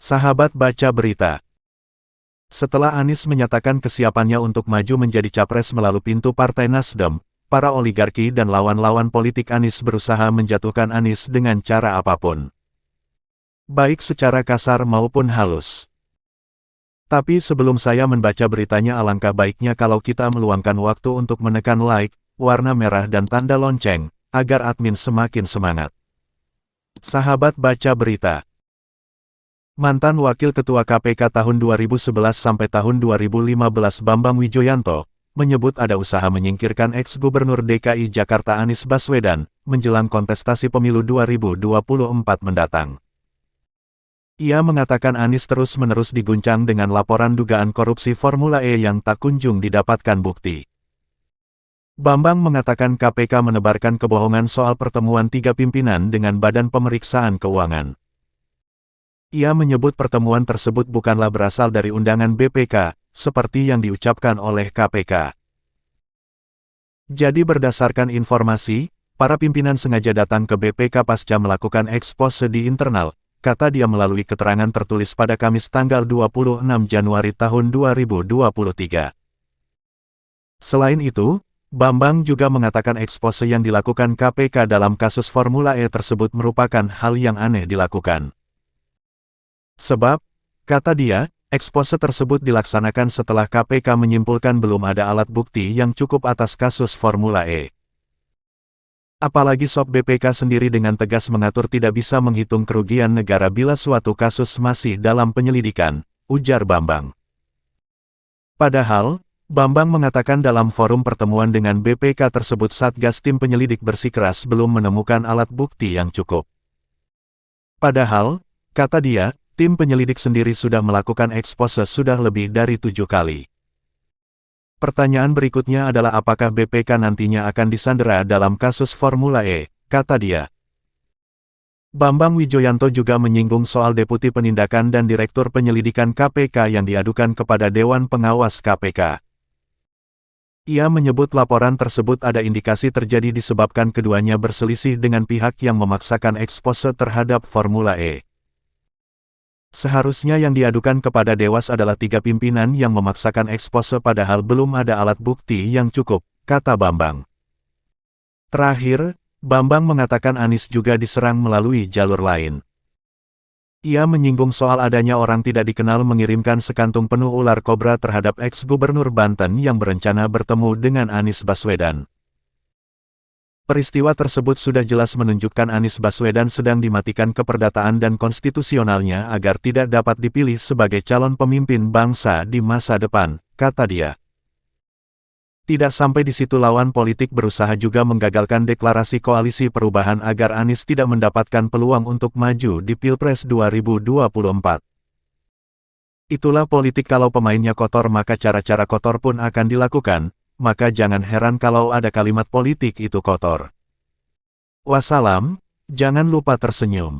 Sahabat baca berita. Setelah Anies menyatakan kesiapannya untuk maju menjadi capres melalui pintu Partai Nasdem, para oligarki dan lawan-lawan politik Anies berusaha menjatuhkan Anies dengan cara apapun. Baik secara kasar maupun halus. Tapi sebelum saya membaca beritanya, alangkah baiknya kalau kita meluangkan waktu untuk menekan like, warna merah dan tanda lonceng, agar admin semakin semangat. Sahabat baca berita. Mantan Wakil Ketua KPK tahun 2011 sampai tahun 2015 Bambang Wijoyanto, menyebut ada usaha menyingkirkan ex-Gubernur DKI Jakarta Anies Baswedan, menjelang kontestasi pemilu 2024 mendatang. Ia mengatakan Anies terus-menerus diguncang dengan laporan dugaan korupsi Formula E yang tak kunjung didapatkan bukti. Bambang mengatakan KPK menebarkan kebohongan soal pertemuan tiga pimpinan dengan Badan Pemeriksaan Keuangan. Ia menyebut pertemuan tersebut bukanlah berasal dari undangan BPK, seperti yang diucapkan oleh KPK. Jadi berdasarkan informasi, para pimpinan sengaja datang ke BPK pasca melakukan ekspose di internal, kata dia melalui keterangan tertulis pada Kamis tanggal 26 Januari tahun 2023. Selain itu, Bambang juga mengatakan ekspose yang dilakukan KPK dalam kasus Formula E tersebut merupakan hal yang aneh dilakukan. Sebab, kata dia, ekspose tersebut dilaksanakan setelah KPK menyimpulkan belum ada alat bukti yang cukup atas kasus Formula E. Apalagi Sop BPK sendiri dengan tegas mengatur tidak bisa menghitung kerugian negara bila suatu kasus masih dalam penyelidikan, ujar Bambang. Padahal, Bambang mengatakan dalam forum pertemuan dengan BPK tersebut Satgas tim penyelidik bersikeras belum menemukan alat bukti yang cukup. Padahal, kata dia, tim penyelidik sendiri sudah melakukan ekspose sudah lebih dari 7 kali. Pertanyaan berikutnya adalah apakah BPK nantinya akan disandera dalam kasus Formula E, kata dia. Bambang Wijoyanto juga menyinggung soal Deputi Penindakan dan Direktur Penyelidikan KPK yang diadukan kepada Dewan Pengawas KPK. Ia menyebut laporan tersebut ada indikasi terjadi disebabkan keduanya berselisih dengan pihak yang memaksakan ekspose terhadap Formula E. Seharusnya yang diadukan kepada Dewas adalah tiga pimpinan yang memaksakan ekspose padahal belum ada alat bukti yang cukup, kata Bambang. Terakhir, Bambang mengatakan Anies juga diserang melalui jalur lain. Ia menyinggung soal adanya orang tidak dikenal mengirimkan sekantung penuh ular kobra terhadap ex-Gubernur Banten yang berencana bertemu dengan Anies Baswedan. Peristiwa tersebut sudah jelas menunjukkan Anies Baswedan sedang dimatikan keperdataan dan konstitusionalnya agar tidak dapat dipilih sebagai calon pemimpin bangsa di masa depan, kata dia. Tidak sampai di situ, lawan politik berusaha juga menggagalkan deklarasi koalisi perubahan agar Anies tidak mendapatkan peluang untuk maju di Pilpres 2024. Itulah politik, kalau pemainnya kotor maka cara-cara kotor pun akan dilakukan. Maka jangan heran kalau ada kalimat politik itu kotor. Wassalam, jangan lupa tersenyum.